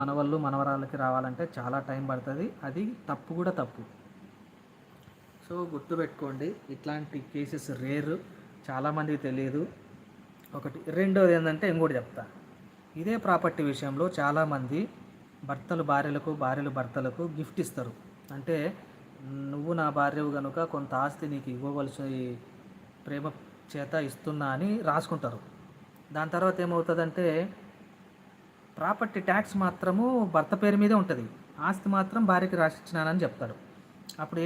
మనవళ్ళు మనవరాళ్ళకి రావాలంటే చాలా టైం పడుతుంది. అది తప్పు కూడా తప్పు. సో గుర్తుపెట్టుకోండి, ఇట్లాంటి కేసెస్ రేరు, చాలామందికి తెలియదు. ఒకటి. రెండోది ఏంటంటే ఇంకోటి చెప్తా. ఇదే ప్రాపర్టీ విషయంలో చాలామంది భర్తలు భార్యలకు, భార్యలు భర్తలకు గిఫ్ట్ ఇస్తారు. అంటే నువ్వు నా భార్యవు కనుక కొంత ఆస్తి నీకు ఇవ్వవలసి ప్రేమ చేత ఇస్తున్నా అని రాసుకుంటారు. దాని తర్వాత ఏమవుతుందంటే ప్రాపర్టీ ట్యాక్స్ మాత్రము భర్త పేరు మీదే ఉంటుంది, ఆస్తి మాత్రం భార్యకి రాసిచ్చినానని చెప్తాడు. అప్పుడు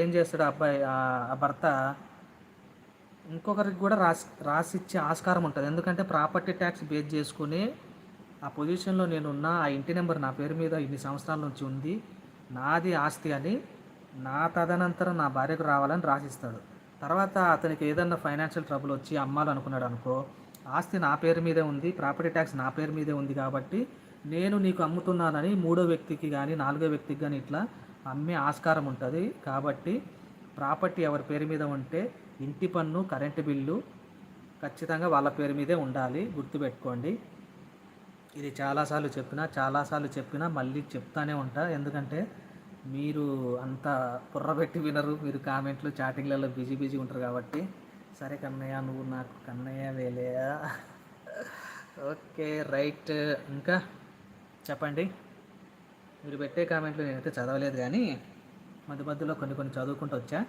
ఏం చేస్తాడు అబ్బాయి, ఆ భర్త ఇంకొకరికి కూడా రాసిచ్చే ఆస్కారం ఉంటుంది. ఎందుకంటే ప్రాపర్టీ ట్యాక్స్ బేస్ చేసుకుని ఆ పొజిషన్లో నేనున్నా, ఆ ఇంటి నెంబర్ నా పేరు మీద ఇన్ని సంవత్సరాల నుంచి ఉంది, నాది ఆస్తి అని, నా తదనంతరం నా భార్యకు రావాలని రాసిస్తాడు. తర్వాత అతనికి ఏదన్నా ఫైనాన్షియల్ ట్రబుల్ వచ్చి అమ్మాలనుకున్నాడు అనుకో, ఆస్తి నా పేరు మీదే ఉంది, ప్రాపర్టీ ట్యాక్స్ నా పేరు మీదే ఉంది కాబట్టి నేను నీకు అమ్ముతున్నానని మూడో వ్యక్తికి కానీ నాలుగో వ్యక్తికి కానీ ఇట్లా అమ్మే ఆస్కారం ఉంటుంది. కాబట్టి ప్రాపర్టీ ఎవరి పేరు మీద ఉంటే ఇంటి పన్ను, కరెంటు బిల్లు ఖచ్చితంగా వాళ్ళ పేరు మీదే ఉండాలి. గుర్తుపెట్టుకోండి. ఇది చాలాసార్లు చెప్పినా మళ్ళీ చెప్తానే ఉంటా. ఎందుకంటే మీరు అంతా బుర్రబెట్టి వినరు, మీరు కామెంట్లు చాటింగ్లలో బిజీ ఉంటారు కాబట్టి. సరే కన్నయ్య, నువ్వు నాకు కన్నయ్య వేలేయా. Okay, right. ఇంకా చెప్పండి. మీరు పెట్టే కామెంట్లు నేనైతే చదవలేదు, కానీ మధ్యలో కొన్ని చదువుకుంటూ వచ్చా.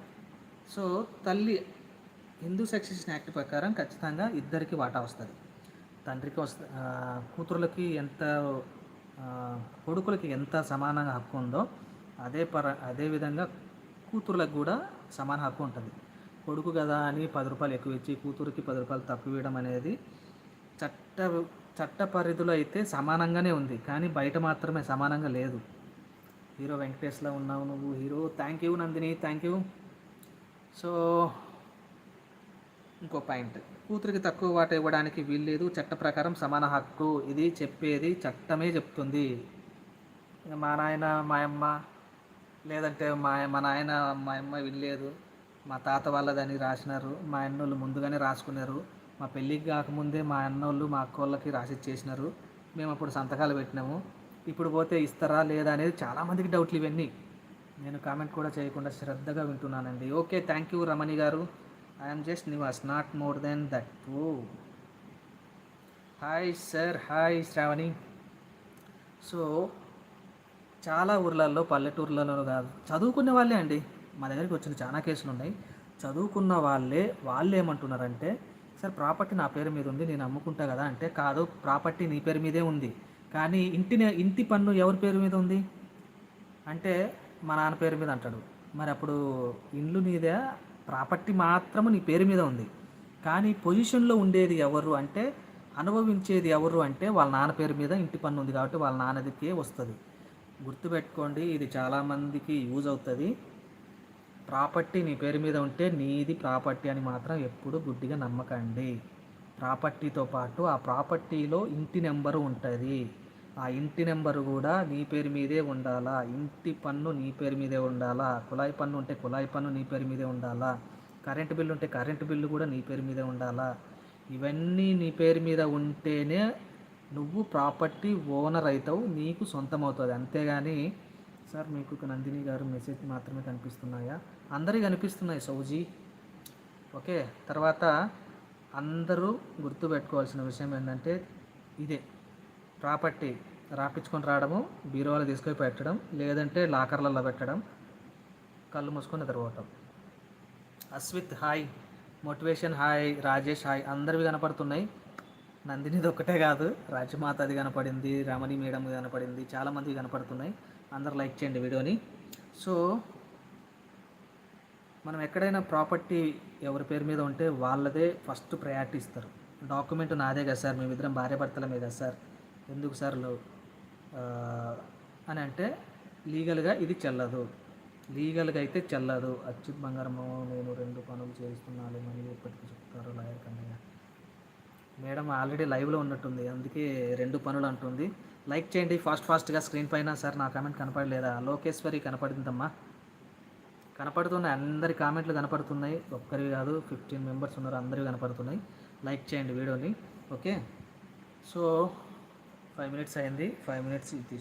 సో తల్లి హిందూ సక్సెషన్ యాక్ట్ ప్రకారం ఖచ్చితంగా ఇద్దరికి వాటా వస్తుంది. తండ్రికి కూతురులకి ఎంత, కొడుకులకి ఎంత సమానంగా హక్కు ఉందో అదే విధంగా కూతురులకు కూడా సమాన హక్కు ఉంటుంది. కొడుకు కదా అని 10 రూపాయలు ఎక్కువ ఇచ్చి కూతురికి 10 రూపాయలు తక్కువ ఇవ్వడం అనేది చట్ట పరిధిలో అయితే సమానంగానే ఉంది, కానీ బయట మాత్రమే సమానంగా లేదు. హీరో వెంకటేష్లో ఉన్నావు నువ్వు hero. Thank you Nandini, thank you. So ఇంకో పాయింట్, కూతురికి తక్కువ వాటా ఇవ్వడానికి వీల్లేదు, చట్ట ప్రకారం సమాన హక్కు. ఇది చెప్పేది చట్టమే చెప్తుంది. మా నాయన మా అమ్మ, లేదంటే మా నాయన మా అమ్మ వినలేదు, మా తాత వాళ్ళదని రాసినారు, మా అన్నోళ్ళు ముందుగానే రాసుకున్నారు, మా పెళ్ళికి కాకముందే మా అన్నోళ్ళు మా అక్కోళ్ళకి రాసిచ్చేసినారు, మేము అప్పుడు సంతకాలు పెట్టినాము, ఇప్పుడు పోతే ఇస్తారా లేదా అనేది చాలామందికి డౌట్లు. ఇవన్నీ నేను కామెంట్ కూడా చేయకుండా శ్రద్ధగా వింటున్నానండి. ఓకే, థ్యాంక్ యూ రమణి గారు. I'm just Nivas, not more than that. Oh hi sir, hi Sravani. So చాలా ఊర్లలో, పల్లెటూర్లలో కాదు, చదువుకునే వాళ్ళే అండి మా దగ్గరికి వచ్చిన చాలా కేసులు ఉన్నాయి. చదువుకున్న వాళ్ళు ఏమంటున్నారంటే, సార్ ప్రాపర్టీ నా పేరు మీద ఉంది, నేను అమ్ముకుంటా కదా అంటే, కాదు, ప్రాపర్టీ నీ పేరు మీదే ఉంది, కానీ ఇంటి పన్ను ఎవరి పేరు మీద ఉంది అంటే మా నాన్న పేరు మీద అంటాడు. మరి అప్పుడు ఇండ్లు నీదే, ప్రాపర్టీ మాత్రము నీ పేరు మీద ఉంది, కానీ పొజిషన్లో ఉండేది ఎవరు అంటే, అనుభవించేది ఎవరు అంటే వాళ్ళ నాన్న పేరు మీద ఇంటి పన్ను ఉంది కాబట్టి వాళ్ళ నాన్నదికే వస్తుంది. గుర్తుపెట్టుకోండి, ఇది చాలామందికి యూజ్ అవుతుంది. ప్రాపర్టీ నీ పేరు మీద ఉంటే నీది ప్రాపర్టీ అని మాత్రం ఎప్పుడు గుడ్డిగా నమ్మకండి. ప్రాపర్టీతో పాటు ఆ ప్రాపర్టీలో ఇంటి నెంబరు ఉంటుంది, ఆ ఇంటి నెంబరు కూడా నీ పేరు మీదే ఉండాలా, ఇంటి పన్ను నీ పేరు మీదే ఉండాలా, కుళాయి పన్ను ఉంటే కుళాయి పన్ను నీ పేరు మీదే ఉండాలా, కరెంటు బిల్లు ఉంటే కరెంటు బిల్లు కూడా నీ పేరు మీదే ఉండాలా. ఇవన్నీ నీ పేరు మీద ఉంటేనే నువ్వు ప్రాపర్టీ ఓనర్ అవుతావు, నీకు సొంతం అవుతుంది. అంతేగాని సార్ మీకు నందిని గారు మెసేజ్ మాత్రమే కనిపిస్తున్నాయా? అందరికీ కనిపిస్తున్నాయి సౌజీ. ఓకే, తర్వాత అందరూ గుర్తుపెట్టుకోవాల్సిన విషయం ఏంటంటే ఇదే, ప్రాపర్టీ రాపించుకొని రావడము, బీరువాలో తీసుకొని పెట్టడం, లేదంటే లాకర్లలో పెట్టడం, కళ్ళు మూసుకొని నిద్రపోవటం. Aswith hi, motivation hi, Rajesh hi. అందరివి కనపడుతున్నాయి, నందినిది ఒక్కటే కాదు, రాజమాతది కనపడింది, రమణి మేడం కనపడింది, చాలామంది కనపడుతున్నాయి. అందరు లైక్ చేయండి వీడియోని. సో మనం ఎక్కడైనా ప్రాపర్టీ ఎవరి పేరు మీద ఉంటే వాళ్ళదే ఫస్ట్ ప్రయారిటీ ఇస్తారు. డాక్యుమెంట్ నాదే కదా సార్, మేమిద్దరం భార్యాభర్తలమే కదా సార్, ఎందుకు సార్ అని అంటే లీగల్గా ఇది చెల్లదు, లీగల్గా అయితే చెల్లదు. అచ్యుత్ బంగారము, నేను 2 పనులు చేస్తున్నాను మళ్ళీ ఎప్పటికీ చెప్తారు లాయర్ కన్నయ్య. మేడం ఆల్రెడీ లైవ్లో ఉన్నట్టుంది, అందుకే 2 పనులు అంటుంది. లైక్ చేయండి ఫాస్ట్గా స్క్రీన్ పైన. సార్ నా కామెంట్ కనపడలేదా? లోకేశ్వరి కనపడిందమ్మా, కనపడుతున్నాయి, అందరి కామెంట్లు కనపడుతున్నాయి, ఒక్కరివి కాదు 15 మెంబర్స్ ఉన్నారు, అందరివి కనపడుతున్నాయి. లైక్ చేయండి వీడియోని. ఓకే, సో 5 మినిట్స్ అయింది. 5 మినిట్స్ ఇది